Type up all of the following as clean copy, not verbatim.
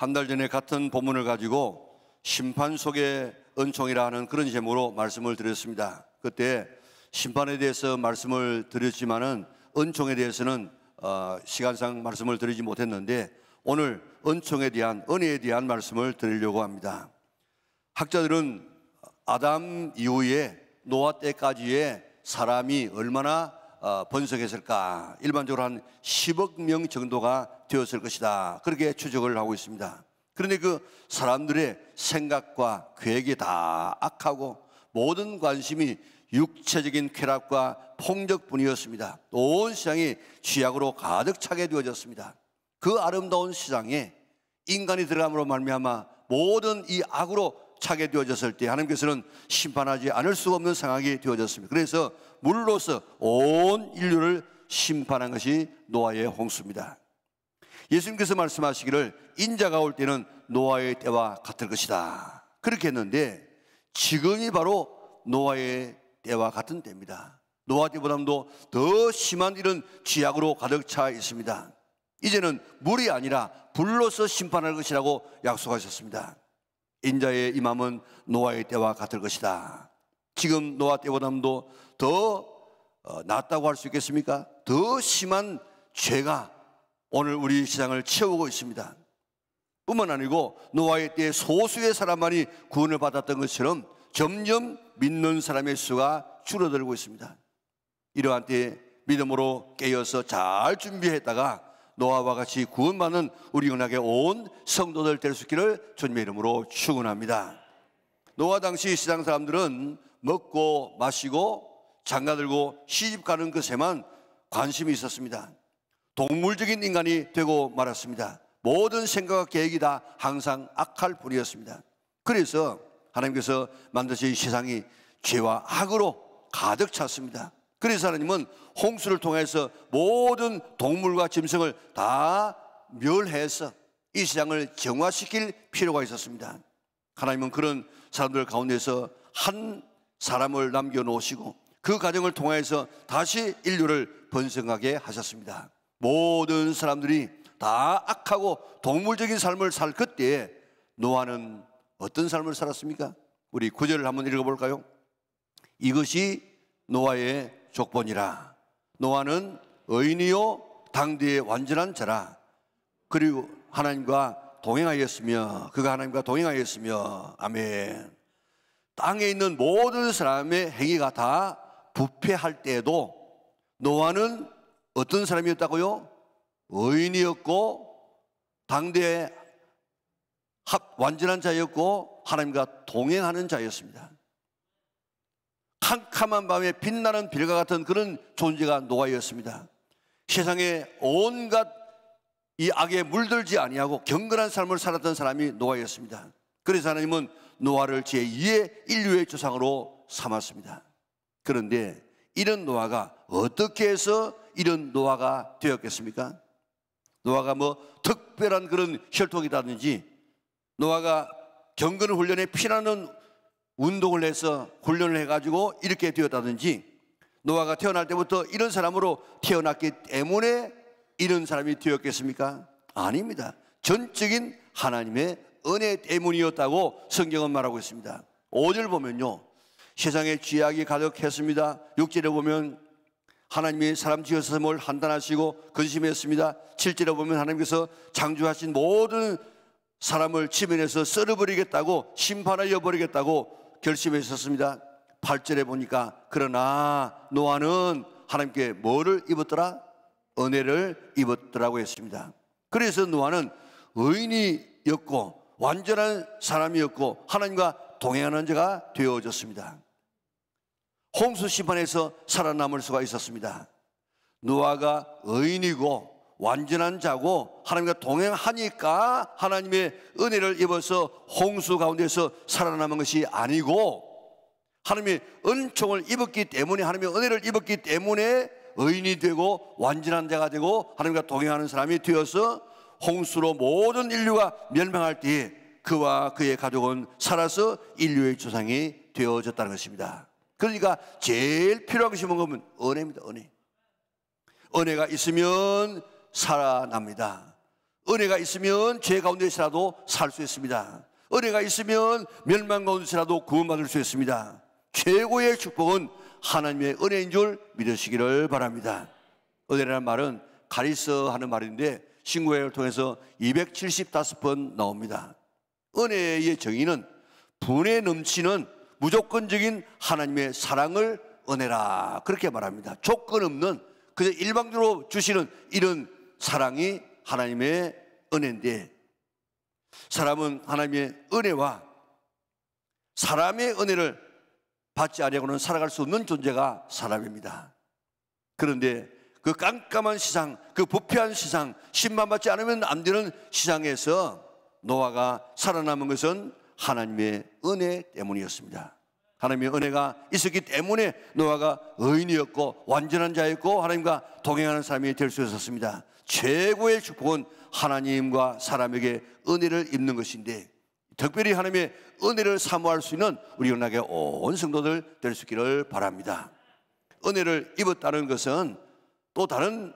한 달 전에 같은 본문을 가지고 심판 속의 은총이라 하는 그런 제목으로 말씀을 드렸습니다. 그때 심판에 대해서 말씀을 드렸지만은 은총에 대해서는 시간상 말씀을 드리지 못했는데 오늘 은총에 대한, 은혜에 대한 말씀을 드리려고 합니다. 학자들은 아담 이후에 노아 때까지의 사람이 얼마나 번성했을까, 일반적으로 한 10억 명 정도가 되었을 것이다, 그렇게 추적을 하고 있습니다. 그런데 그 사람들의 생각과 계획이 다 악하고 모든 관심이 육체적인 쾌락과 폭력뿐이었습니다. 온 시장이 죄악으로 가득 차게 되어졌습니다. 그 아름다운 시장에 인간이 들어감으로 말미암아 모든 이 악으로 차게 되어졌을 때 하나님께서는 심판하지 않을 수가 없는 상황이 되어졌습니다. 그래서 물로서 온 인류를 심판한 것이 노아의 홍수입니다. 예수님께서 말씀하시기를 인자가 올 때는 노아의 때와 같을 것이다, 그렇게 했는데 지금이 바로 노아의 때와 같은 때입니다. 노아 때보다도 더 심한 이런 죄악으로 가득 차 있습니다. 이제는 물이 아니라 불로서 심판할 것이라고 약속하셨습니다. 인자의 임함은 노아의 때와 같을 것이다. 지금 노아 때보다도 더 낫다고 할 수 있겠습니까? 더 심한 죄가 오늘 우리 세상을 채우고 있습니다. 뿐만 아니고 노아의 때 소수의 사람만이 구원을 받았던 것처럼 점점 믿는 사람의 수가 줄어들고 있습니다. 이러한 때에 믿음으로 깨어서 잘 준비했다가 노아와 같이 구원받는 우리 언약에 온 성도들 될 수 있기를 주님의 이름으로 축원합니다. 노아 당시 시장 사람들은 먹고 마시고 장가들고 시집가는 것에만 관심이 있었습니다. 동물적인 인간이 되고 말았습니다. 모든 생각과 계획이 다 항상 악할 뿐이었습니다. 그래서 하나님께서 만드신 세상이 죄와 악으로 가득 찼습니다. 그래서 하나님은 홍수를 통해서 모든 동물과 짐승을 다 멸해서 이 세상을 정화시킬 필요가 있었습니다. 하나님은 그런 사람들 가운데서 한 사람을 남겨놓으시고 그 가정을 통해서 다시 인류를 번성하게 하셨습니다. 모든 사람들이 다 악하고 동물적인 삶을 살 그때에 노아는 어떤 삶을 살았습니까? 우리 9절을 한번 읽어볼까요? 이것이 노아의 족본이라. 노아는 의인이요 당대의 완전한 자라. 그리고 하나님과 동행하였으며, 그가 하나님과 동행하였으며. 아멘. 땅에 있는 모든 사람의 행위가 다 부패할 때에도 노아는 어떤 사람이었다고요? 의인이었고 당대의 완전한 자였고 하나님과 동행하는 자였습니다. 캄캄한 밤에 빛나는 별과 같은 그런 존재가 노아였습니다. 세상에 온갖 이 악에 물들지 아니하고 경건한 삶을 살았던 사람이 노아였습니다. 그래서 하나님은 노아를 제2의 인류의 조상으로 삼았습니다. 그런데 이런 노아가 어떻게 해서 이런 노아가 되었겠습니까? 노아가 뭐 특별한 그런 혈통이라든지 노아가 경건 훈련에 피나는 운동을 해서 훈련을 해가지고 이렇게 되었다든지 노아가 태어날 때부터 이런 사람으로 태어났기 때문에 이런 사람이 되었겠습니까? 아닙니다. 전적인 하나님의 은혜 때문이었다고 성경은 말하고 있습니다. 5절 보면요, 세상에 죄악이 가득했습니다. 6절에 보면 하나님이 사람 지어서 뭘 판단하시고 근심했습니다. 7절에 보면 하나님께서 창조하신 모든 사람을 지면에서 썰어버리겠다고, 심판하여 버리겠다고 결심했었습니다. 8절에 보니까 그러나 노아는 하나님께 뭐를 입었더라? 은혜를 입었더라고 했습니다. 그래서 노아는 의인이었고 완전한 사람이었고 하나님과 동행하는 자가 되어졌습니다. 홍수 심판에서 살아남을 수가 있었습니다. 노아가 의인이고 완전한 자고 하나님과 동행하니까 하나님의 은혜를 입어서 홍수 가운데서 살아남은 것이 아니고 하나님의 은총을 입었기 때문에, 하나님의 은혜를 입었기 때문에 의인이 되고 완전한 자가 되고 하나님과 동행하는 사람이 되어서 홍수로 모든 인류가 멸망할 때에 그와 그의 가족은 살아서 인류의 조상이 되어졌다는 것입니다. 그러니까 제일 필요한 것이 뭔가 은혜입니다. 은혜가 있으면 살아납니다. 은혜가 있으면 죄 가운데서라도 살 수 있습니다. 은혜가 있으면 멸망 가운데서라도 구원받을 수 있습니다. 최고의 축복은 하나님의 은혜인 줄 믿으시기를 바랍니다. 은혜라는 말은 카리스 하는 말인데 신구약을 통해서 275번 나옵니다. 은혜의 정의는 분에 넘치는 무조건적인 하나님의 사랑을 은혜라 그렇게 말합니다. 조건 없는 그저 일방적으로 주시는 이런 사랑이 하나님의 은혜인데, 사람은 하나님의 은혜와 사람의 은혜를 받지 아니하고는 살아갈 수 없는 존재가 사람입니다. 그런데 그 깜깜한 세상, 그 부패한 세상, 심판받지 않으면 안 되는 세상에서 노아가 살아남은 것은 하나님의 은혜 때문이었습니다. 하나님의 은혜가 있었기 때문에 노아가 의인이었고 완전한 자였고 하나님과 동행하는 사람이 될 수 있었습니다. 최고의 축복은 하나님과 사람에게 은혜를 입는 것인데, 특별히 하나님의 은혜를 사모할 수 있는 우리 영락의 온 성도들 될 수 있기를 바랍니다. 은혜를 입었다는 것은 또 다른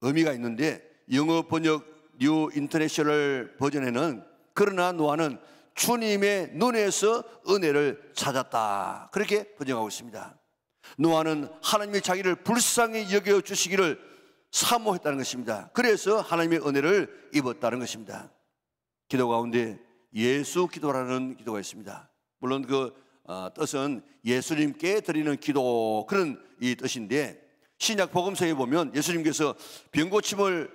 의미가 있는데, 영어 번역 뉴 인터내셔널 버전에는 그러나 노아는 주님의 눈에서 은혜를 찾았다 그렇게 번역하고 있습니다. 노아는 하나님이 자기를 불쌍히 여겨 주시기를 사모했다는 것입니다. 그래서 하나님의 은혜를 입었다는 것입니다. 기도 가운데 예수 기도라는 기도가 있습니다. 물론 그 뜻은 예수님께 드리는 기도, 그런 이 뜻인데, 신약 복음서에 보면 예수님께서 병고침을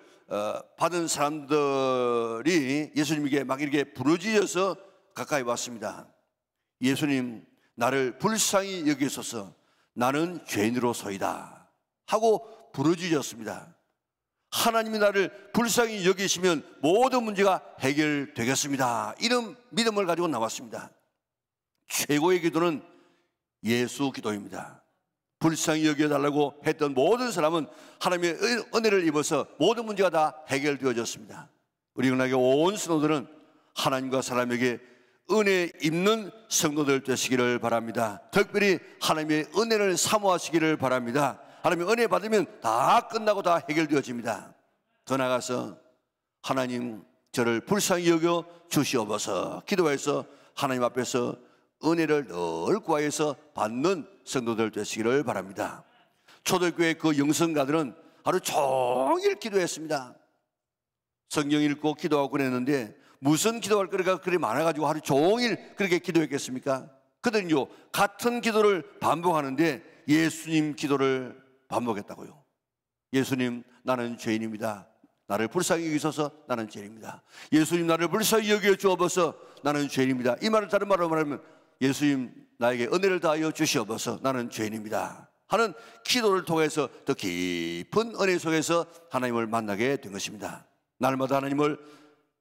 받은 사람들이 예수님에게 막 이렇게 부르짖어서 가까이 왔습니다. 예수님, 나를 불쌍히 여기소서, 나는 죄인으로소이다 하고 부르짖었습니다. 하나님이 나를 불쌍히 여기시면 모든 문제가 해결되겠습니다, 이런 믿음을 가지고 나왔습니다. 최고의 기도는 예수 기도입니다. 불쌍히 여겨달라고 했던 모든 사람은 하나님의 은혜를 입어서 모든 문제가 다 해결되어졌습니다. 우리 영락의 온 성도들은 하나님과 사람에게 은혜 입는 성도들 되시기를 바랍니다. 특별히 하나님의 은혜를 사모하시기를 바랍니다. 하나님의 은혜 받으면 다 끝나고 다 해결되어집니다. 더 나아가서 하나님, 저를 불쌍히 여겨 주시옵소서 기도해서 하나님 앞에서 은혜를 늘 구하여서 받는 성도들 되시기를 바랍니다. 초대교회 그 영성가들은 하루 종일 기도했습니다. 성경 읽고 기도하고 그랬는데 무슨 기도할 거리가 그리 많아가지고 하루 종일 그렇게 기도했겠습니까? 그들은요, 같은 기도를 반복하는데 예수님 기도를 반복했다고요. 예수님, 나는 죄인입니다. 나를 불쌍히 여기소서, 나는 죄인입니다. 예수님, 나를 불쌍히 여겨 주옵소서, 나는 죄인입니다. 이 말을 다른 말로 말하면 예수님, 나에게 은혜를 다하여 주시옵소서, 나는 죄인입니다 하는 기도를 통해서 더 깊은 은혜 속에서 하나님을 만나게 된 것입니다. 날마다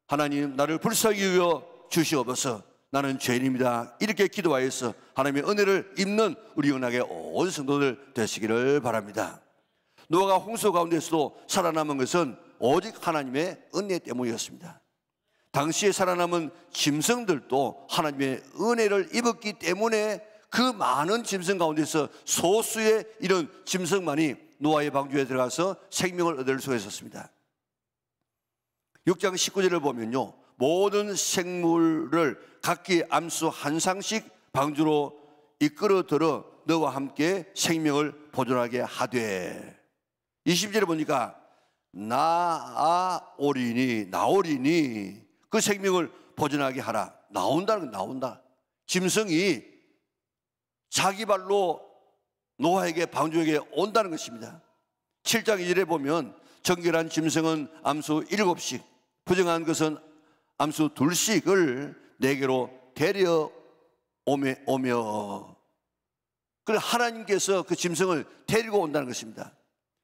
하나님, 나를 불쌍히 여겨 주시옵소서, 나는 죄인입니다, 이렇게 기도하여서 하나님의 은혜를 입는 우리 영락의 온 성도들 되시기를 바랍니다. 노아가 홍수 가운데서도 살아남은 것은 오직 하나님의 은혜 때문이었습니다. 당시에 살아남은 짐승들도 하나님의 은혜를 입었기 때문에 그 많은 짐승 가운데서 소수의 이런 짐승만이 노아의 방주에 들어가서 생명을 얻을 수가 있었습니다. 6장 19절을 보면요, 모든 생물을 각기 암수 한 쌍씩 방주로 이끌어 들어 너와 함께 생명을 보존하게 하되, 20절에 보니까 나오리니 그 생명을 보존하게 하라. 나온다는 건 나온다. 짐승이 자기 발로 노아에게 방주에게 온다는 것입니다. 7장 2절에 보면 정결한 짐승은 암수 7씩, 부정한 것은 암수 2씩을 내게로 데려오며, 그래 하나님께서 그 짐승을 데리고 온다는 것입니다.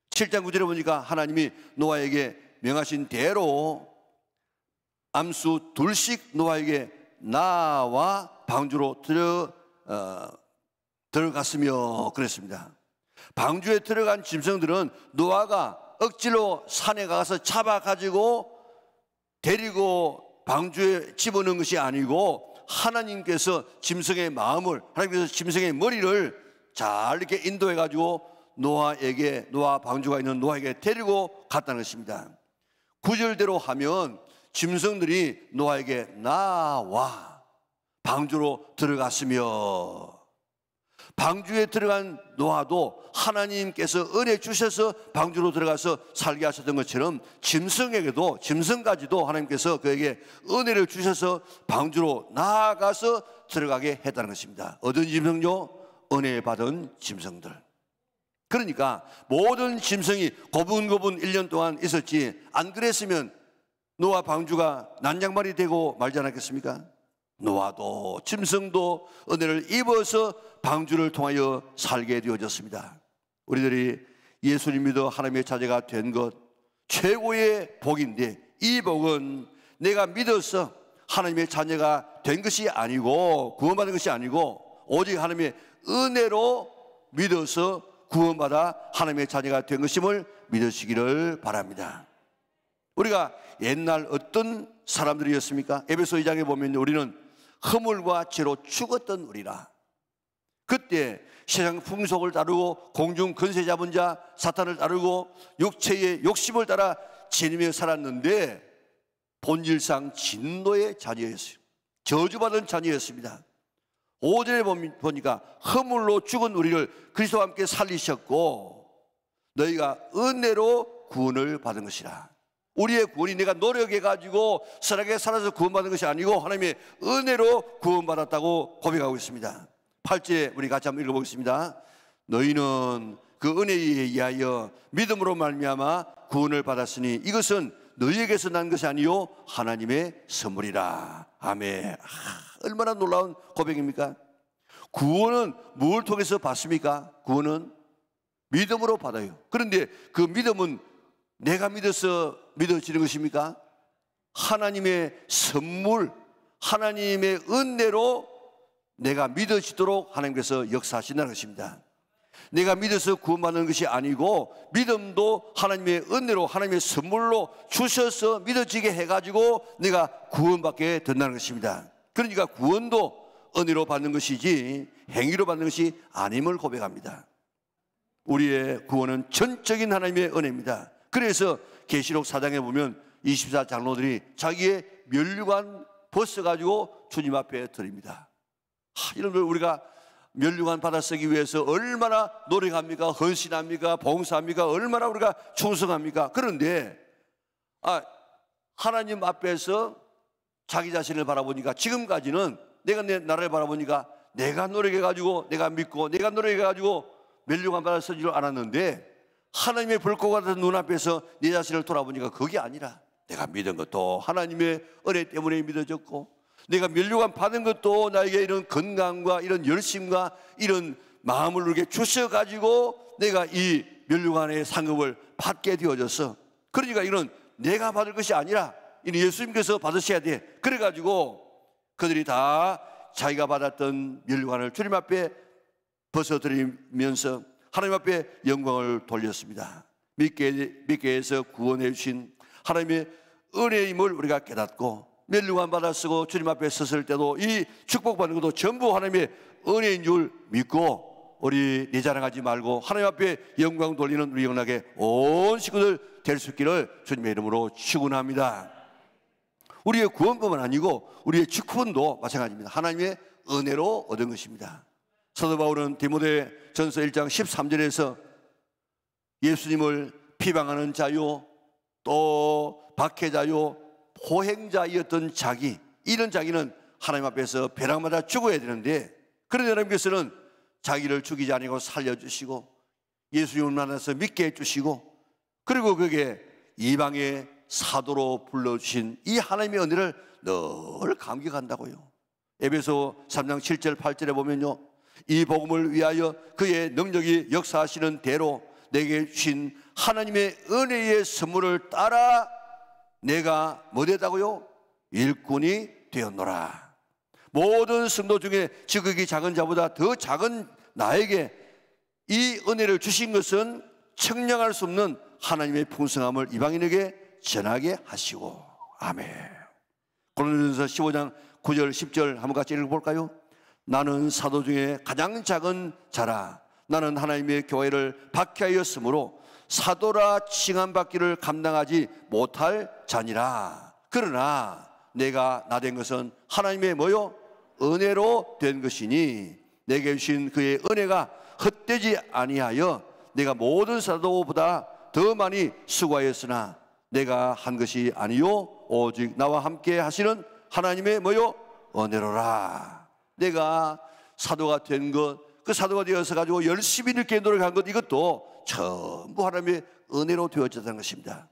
7장 9절에 보니까 하나님이 노아에게 명하신 대로 암수 2씩 노아에게 나와 방주로 들어갔으며 그랬습니다. 방주에 들어간 짐승들은 노아가 억지로 산에 가서 잡아가지고 데리고 방주에 집어넣은 것이 아니고 하나님께서 짐승의 마음을, 하나님께서 짐승의 머리를 잘 이렇게 인도해가지고 노아 방주가 있는 노아에게 데리고 갔다는 것입니다. 구절대로 하면 짐승들이 노아에게 나와 방주로 들어갔으며, 방주에 들어간 노아도 하나님께서 은혜 주셔서 방주로 들어가서 살게 하셨던 것처럼 짐승에게도, 짐승까지도 하나님께서 그에게 은혜를 주셔서 방주로 나아가서 들어가게 했다는 것입니다. 어떤 짐승요? 은혜 받은 짐승들. 그러니까 모든 짐승이 고분고분 1년 동안 있었지, 안 그랬으면 노아 방주가 난장말이 되고 말지 않았겠습니까? 노아도 짐승도 은혜를 입어서 방주를 통하여 살게 되어졌습니다. 우리들이 예수님 믿어 하나님의 자녀가 된 것 최고의 복인데, 이 복은 내가 믿어서 하나님의 자녀가 된 것이 아니고, 구원받은 것이 아니고, 오직 하나님의 은혜로 믿어서 구원받아 하나님의 자녀가 된 것임을 믿으시기를 바랍니다. 우리가 옛날 어떤 사람들이었습니까? 에베소 2장에 보면 우리는 허물과 죄로 죽었던 우리라. 그때 세상 풍속을 따르고 공중 권세 잡은 자 사탄을 따르고 육체의 욕심을 따라 지니며 살았는데 본질상 진노의 자녀였어요. 저주받은 자녀였습니다. 5절에 보니까 허물로 죽은 우리를 그리스도와 함께 살리셨고 너희가 은혜로 구원을 받은 것이라. 우리의 구원이 내가 노력해가지고 선하게 살아서 구원받은 것이 아니고 하나님의 은혜로 구원받았다고 고백하고 있습니다. 8절에 우리 같이 한번 읽어보겠습니다. 너희는 그 은혜에 의하여 믿음으로 말미암아 구원을 받았으니 이것은 너희에게서 난 것이 아니요 하나님의 선물이라. 아멘. 얼마나 놀라운 고백입니까? 구원은 무엇을 통해서 받습니까? 구원은 믿음으로 받아요. 그런데 그 믿음은 내가 믿어서 믿어지는 것입니까? 하나님의 선물, 하나님의 은혜로 내가 믿어지도록 하나님께서 역사하신다는 것입니다. 내가 믿어서 구원받는 것이 아니고 믿음도 하나님의 은혜로, 하나님의 선물로 주셔서 믿어지게 해가지고 내가 구원받게 된다는 것입니다. 그러니까 구원도 은혜로 받는 것이지 행위로 받는 것이 아님을 고백합니다. 우리의 구원은 전적인 하나님의 은혜입니다. 그래서 계시록 4장에 보면 24장로들이 자기의 면류관 벗어가지고 주님 앞에 드립니다. 이런 걸 우리가 면류관 받아 쓰기 위해서 얼마나 노력합니까? 헌신합니까? 봉사합니까? 얼마나 우리가 충성합니까? 그런데 하나님 앞에서 자기 자신을 바라보니까 지금까지는 내가 내 나라를 바라보니까 내가 노력해가지고 내가 믿고 내가 노력해가지고 면류관 받아 쓰지를 않았는데 하나님의 불꽃 같은 눈앞에서 내 자신을 돌아보니까 그게 아니라 내가 믿은 것도 하나님의 은혜 때문에 믿어졌고 내가 면류관 받은 것도 나에게 이런 건강과 이런 열심과 이런 마음을 이렇게 주셔가지고 내가 이 면류관의 상급을 받게 되어졌어. 그러니까 이건 내가 받을 것이 아니라 이는 예수님께서 받으셔야 돼. 그래가지고 그들이 다 자기가 받았던 면류관을 주님 앞에 벗어드리면서 하나님 앞에 영광을 돌렸습니다. 믿게 해서 구원해 주신 하나님의 은혜임을 우리가 깨닫고 면류관 받아 쓰고 주님 앞에 섰을 때도 이 축복받는 것도 전부 하나님의 은혜인 줄 믿고 우리 내 자랑하지 말고 하나님 앞에 영광 돌리는 우리 영락의 온 식구들 될 수 있기를 주님의 이름으로 축원합니다. 우리의 구원뿐만 아니고 우리의 축원도 마찬가지입니다. 하나님의 은혜로 얻은 것입니다. 사도 바울은 디모데 전서 1장 13절에서 예수님을 비방하는 자요 또 박해자요 포행자이었던 자기, 이런 자기는 하나님 앞에서 벼락마다 죽어야 되는데 그런 하나님께서는 자기를 죽이지 아니고 살려주시고 예수님을 만나서 믿게 해주시고 그리고 그게 이방의 사도로 불러주신 이 하나님의 은혜를 늘 감격한다고요. 에베소 3장 7절 8절에 보면요, 이 복음을 위하여 그의 능력이 역사하시는 대로 내게 주신 하나님의 은혜의 선물을 따라 내가 뭐 됐다고요? 일꾼이 되었노라. 모든 성도 중에 지극히 작은 자보다 더 작은 나에게 이 은혜를 주신 것은 측량할 수 없는 하나님의 풍성함을 이방인에게 전하게 하시고. 아멘. 고린도전서 15장 9절 10절 한번 같이 읽어볼까요? 나는 사도 중에 가장 작은 자라. 나는 하나님의 교회를 박해하였으므로 사도라 칭함받기를 감당하지 못할 자니라. 그러나 내가 나 된 것은 하나님의 뭐요? 은혜로 된 것이니 내게 주신 그의 은혜가 헛되지 아니하여 내가 모든 사도보다 더 많이 수고하였으나 내가 한 것이 아니요 오직 나와 함께 하시는 하나님의 뭐요? 은혜로라. 내가 사도가 된 것, 그 사도가 되어서 가지고 열심히 이렇게 노력한 것, 이것도 전부 하나님의 은혜로 되어졌다는 것입니다.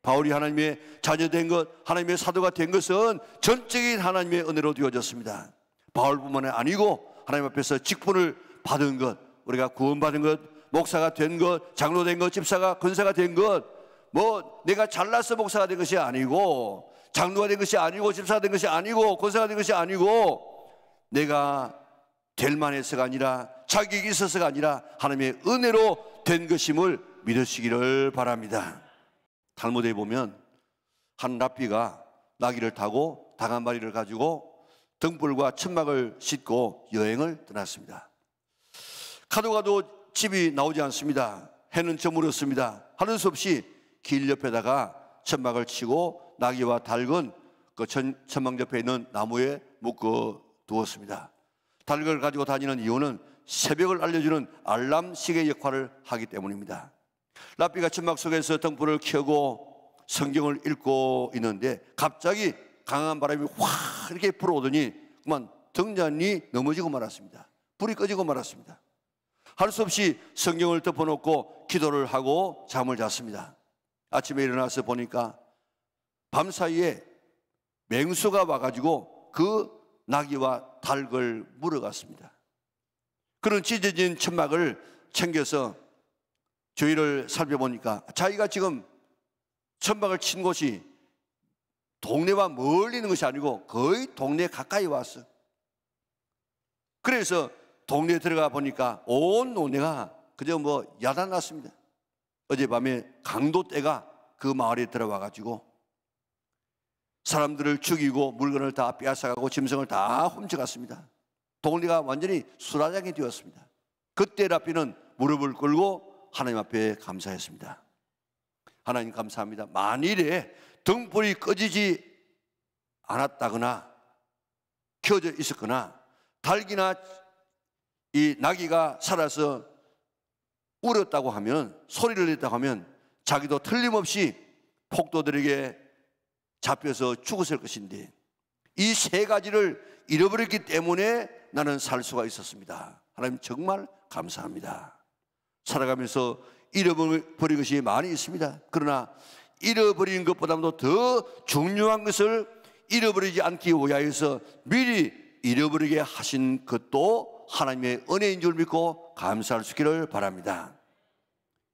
바울이 하나님의 자녀된 것, 하나님의 사도가 된 것은 전적인 하나님의 은혜로 되어졌습니다. 바울뿐만 아니고 하나님 앞에서 직분을 받은 것, 우리가 구원받은 것, 목사가 된 것, 장로 된 것, 집사가 권사가 된 것, 뭐 내가 잘나서 목사가 된 것이 아니고, 장로가 된 것이 아니고, 집사가 된 것이 아니고, 권사가 된 것이 아니고, 내가 될 만해서가 아니라, 자격이 있어서가 아니라 하나님의 은혜로 된 것임을 믿으시기를 바랍니다. 탈무드에 보면 한 랍비가 나귀를 타고 닭 한 마리를 가지고 등불과 천막을 싣고 여행을 떠났습니다. 가도 가도 집이 나오지 않습니다. 해는 저물었습니다. 하는 수 없이 길 옆에다가 천막을 치고 나귀와 닭은 그 천막 옆에 있는 나무에 묶어 두었습니다. 닭을 가지고 다니는 이유는 새벽을 알려주는 알람 시계 역할을 하기 때문입니다. 랍비가 천막 속에서 등불을 켜고 성경을 읽고 있는데 갑자기 강한 바람이 확 이렇게 불어오더니 그만 등잔이 넘어지고 말았습니다. 불이 꺼지고 말았습니다. 할 수 없이 성경을 덮어놓고 기도를 하고 잠을 잤습니다. 아침에 일어나서 보니까 밤사이에 맹수가 와가지고 그 나귀와 닭을 물어갔습니다. 그런 찢어진 천막을 챙겨서 주위를 살펴보니까 자기가 지금 천막을 친 곳이 동네와 멀리 있는 것이 아니고 거의 동네 가까이 왔어. 그래서 동네에 들어가 보니까 온 동네가 그저 뭐 야단났습니다. 어젯밤에 강도떼가 그 마을에 들어와 가지고 사람들을 죽이고 물건을 다 빼앗아가고 짐승을 다 훔쳐갔습니다. 동네가 완전히 수라장이 되었습니다. 그때 랍비는 무릎을 꿇고 하나님 앞에 감사했습니다. 하나님 감사합니다. 만일에 등불이 꺼지지 않았다거나 켜져 있었거나 닭이나 이 나귀가 살아서 울었다고 하면, 소리를 냈다고 하면 자기도 틀림없이 폭도들에게 잡혀서 죽었을 것인데 이 세 가지를 잃어버렸기 때문에 나는 살 수가 있었습니다. 하나님 정말 감사합니다. 살아가면서 잃어버린 것이 많이 있습니다. 그러나 잃어버린 것보다도 더 중요한 것을 잃어버리지 않기 위하여서 미리 잃어버리게 하신 것도 하나님의 은혜인 줄 믿고 감사할 수 있기를 바랍니다.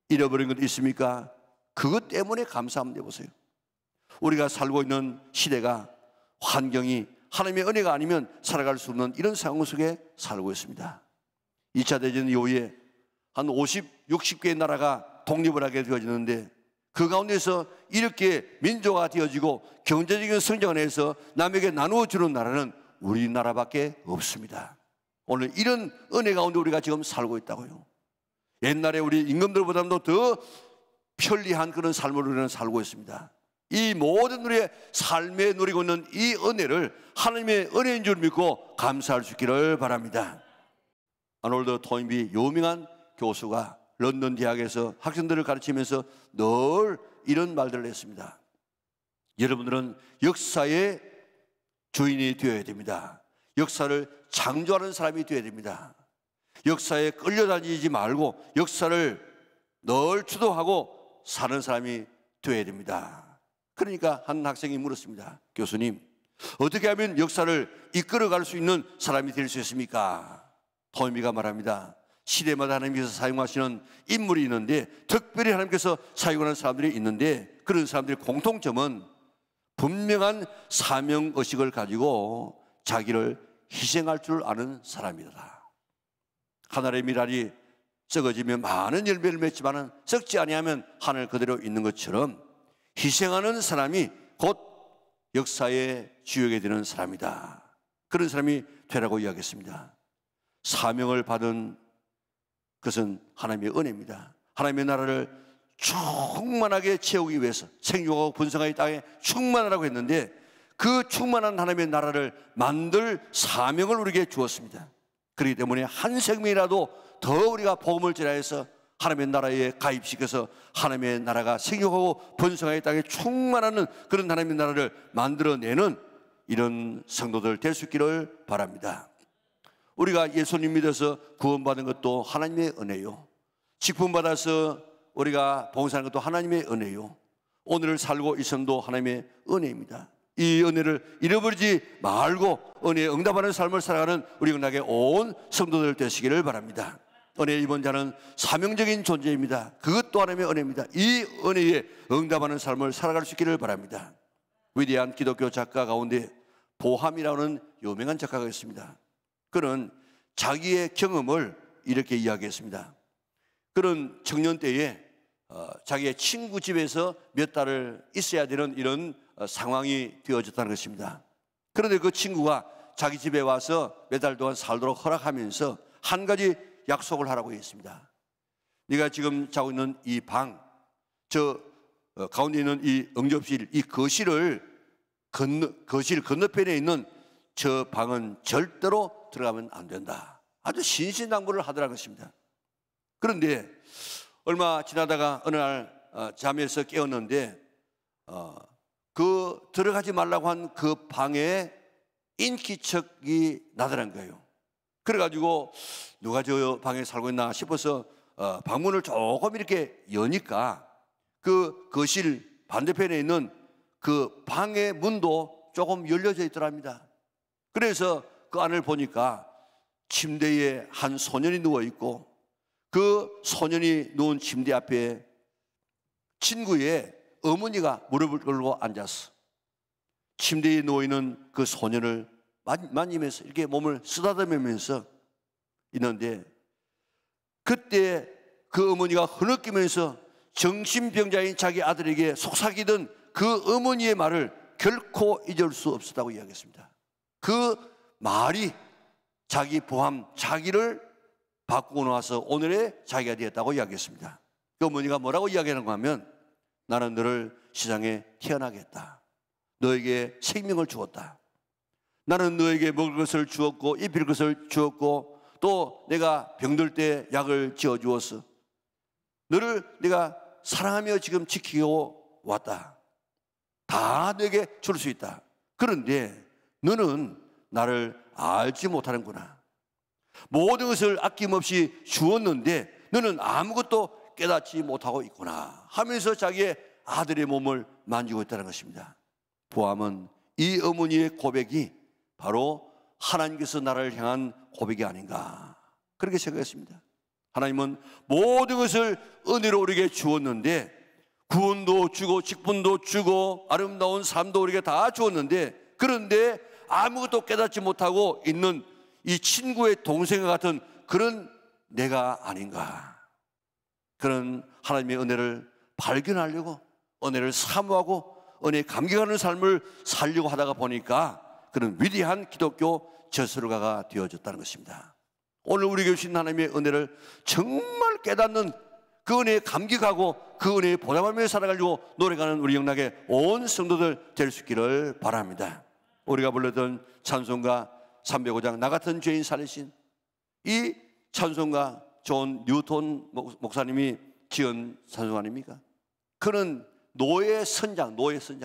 잃어버린 것 있습니까? 그것 때문에 감사하면 해보세요. 우리가 살고 있는 시대가, 환경이 하나님의 은혜가 아니면 살아갈 수 없는 이런 상황 속에 살고 있습니다. 2차 대전 이후에 한 50, 60개의 나라가 독립을 하게 되어지는데 그 가운데서 이렇게 민주화가 되어지고 경제적인 성장을 해서 남에게 나누어 주는 나라는 우리나라밖에 없습니다. 오늘 이런 은혜 가운데 우리가 지금 살고 있다고요. 옛날에 우리 임금들보다도 더 편리한 그런 삶을 우리는 살고 있습니다. 이 모든 우리의 삶에 누리고 있는 이 은혜를 하나님의 은혜인 줄 믿고 감사할 수 있기를 바랍니다. 아놀드 토인비 유명한 교수가 런던 대학에서 학생들을 가르치면서 늘 이런 말들을 했습니다. 여러분들은 역사의 주인이 되어야 됩니다. 역사를 창조하는 사람이 되어야 됩니다. 역사에 끌려다니지 말고 역사를 늘 주도하고 사는 사람이 되어야 됩니다. 그러니까 한 학생이 물었습니다. 교수님, 어떻게 하면 역사를 이끌어갈 수 있는 사람이 될 수 있습니까? 토미가 말합니다. 시대마다 하나님께서 사용하시는 인물이 있는데 특별히 하나님께서 사용하는 사람들이 있는데 그런 사람들의 공통점은 분명한 사명의식을 가지고 자기를 희생할 줄 아는 사람이다. 하늘의 미랄이 썩어지면 많은 열매를 맺지만 썩지 아니하면 하늘 그대로 있는 것처럼 희생하는 사람이 곧 역사의 주역이 되는 사람이다. 그런 사람이 되라고 이야기했습니다. 사명을 받은 그것은 하나님의 은혜입니다. 하나님의 나라를 충만하게 채우기 위해서 생육하고 번성하여 땅에 충만하라고 했는데 그 충만한 하나님의 나라를 만들 사명을 우리에게 주었습니다. 그렇기 때문에 한 생명이라도 더 우리가 복음을 전하여서 하나님의 나라에 가입시켜서 하나님의 나라가 생육하고 번성하여 땅에 충만하는 그런 하나님의 나라를 만들어내는 이런 성도들 될 수 있기를 바랍니다. 우리가 예수님 믿어서 구원받은 것도 하나님의 은혜요, 직분받아서 우리가 봉사하는 것도 하나님의 은혜요, 오늘을 살고 있음도 하나님의 은혜입니다. 이 은혜를 잃어버리지 말고 은혜에 응답하는 삶을 살아가는 우리 은하계 온 성도들 되시기를 바랍니다. 은혜에 입은 자는 사명적인 존재입니다. 그것도 하나님의 은혜입니다. 이 은혜에 응답하는 삶을 살아갈 수 있기를 바랍니다. 위대한 기독교 작가 가운데 보함이라는 유명한 작가가 있습니다. 그는 자기의 경험을 이렇게 이야기했습니다. 그는 청년 때에 자기의 친구 집에서 몇 달을 있어야 되는 이런 상황이 되어졌다는 것입니다. 그런데 그 친구가 자기 집에 와서 몇 달 동안 살도록 허락하면서 한 가지 약속을 하라고 했습니다. 네가 지금 자고 있는 이 방, 저 가운데 있는 이 응접실, 이 거실 건너편에 있는 저 방은 절대로 들어가면 안 된다. 아주 신신당부를 하더라는 것입니다. 그런데 얼마 지나다가 어느 날 잠에서 깨었는데 그 들어가지 말라고 한 그 방에 인기척이 나더란 거예요. 그래가지고 누가 저 방에 살고 있나 싶어서 방문을 조금 이렇게 여니까 그 거실 반대편에 있는 그 방의 문도 조금 열려져 있더랍니다. 그래서 그 안을 보니까 침대에 한 소년이 누워 있고 그 소년이 누운 침대 앞에 친구의 어머니가 무릎을 꿇고 앉았어. 침대에 누워있는 그 소년을 만지면서 이렇게 몸을 쓰다듬으면서 있는데 그때 그 어머니가 흐느끼면서 정신병자인 자기 아들에게 속삭이던 그 어머니의 말을 결코 잊을 수 없었다고 이야기했습니다. 그 말이 자기 보함, 자기를 바꾸고 나와서 오늘의 자기가 되었다고 이야기했습니다. 그 어머니가 뭐라고 이야기하는가 하면 나는 너를 세상에 태어나게 했다. 너에게 생명을 주었다. 나는 너에게 먹을 것을 주었고 입힐 것을 주었고 또 내가 병들 때 약을 지어 주었어. 너를 내가 사랑하며 지금 지키고 왔다. 다 너에게 줄 수 있다. 그런데 너는 나를 알지 못하는구나. 모든 것을 아낌없이 주었는데 너는 아무것도 깨닫지 못하고 있구나 하면서 자기의 아들의 몸을 만지고 있다는 것입니다. 보함은 이 어머니의 고백이 바로 하나님께서 나를 향한 고백이 아닌가 그렇게 생각했습니다. 하나님은 모든 것을 은혜로 우리에게 주었는데 구원도 주고 직분도 주고 아름다운 삶도 우리에게 다 주었는데 그런데 아무것도 깨닫지 못하고 있는 이 친구의 동생과 같은 그런 내가 아닌가. 그런 하나님의 은혜를 발견하려고 은혜를 사모하고 은혜에 감격하는 삶을 살려고 하다가 보니까 그런 위대한 기독교 저술가가 되어졌다는 것입니다. 오늘 우리에게 주신 하나님의 은혜를 정말 깨닫는 그 은혜에 감격하고 그 은혜에 보답하며 살아가려고 노력하는 우리 영락의 온 성도들 될 수 있기를 바랍니다. 우리가 불렀던 찬송가 305장 나 같은 죄인 살리신 이 찬송가 존 뉴턴 목사님이 지은 찬송 아닙니까? 그는 노예 선장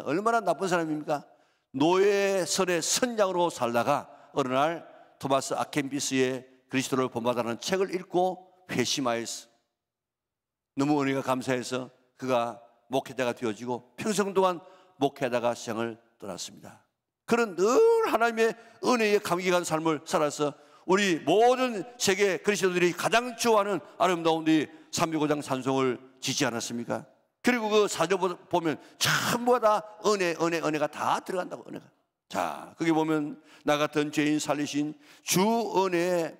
얼마나 나쁜 사람입니까? 노예선의 선장으로 살다가 어느 날 토마스 아켄피스의 그리스도를 본받아라는 책을 읽고 회심하였어. 너무 은혜가 감사해서 그가 목회자가 되어지고 평생 동안 목회하다가 세상을 떠났습니다. 그런 늘 하나님의 은혜에 감격한 삶을 살아서 우리 모든 세계 그리스도들이 가장 좋아하는 아름다운 이 305장 찬송을 지지 않았습니까? 그리고 그 사절 보면 전부 다 은혜가 다 들어간다고. 은혜가. 자, 거기 보면 나 같은 죄인 살리신 주 은혜에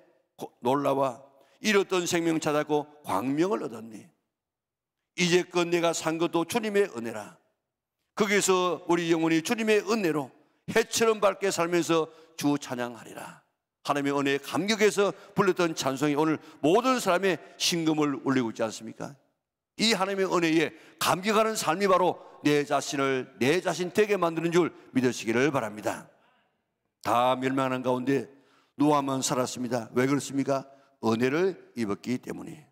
놀라와 잃었던 생명 찾았고 광명을 얻었니. 이제껏 내가 산 것도 주님의 은혜라. 거기서 우리 영혼이 주님의 은혜로 해처럼 밝게 살면서 주 찬양하리라. 하나님의 은혜에 감격해서 불렀던 찬송이 오늘 모든 사람의 심금을 울리고 있지 않습니까? 이 하나님의 은혜에 감격하는 삶이 바로 내 자신 되게 만드는 줄 믿으시기를 바랍니다. 다 멸망하는 가운데 노아만 살았습니다. 왜 그렇습니까? 은혜를 입었기 때문에.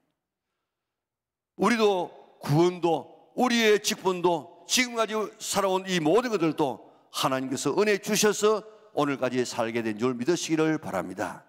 우리도 구원도 우리의 직분도 지금까지 살아온 이 모든 것들도 하나님께서 은혜 주셔서 오늘까지 살게 된 줄 믿으시기를 바랍니다.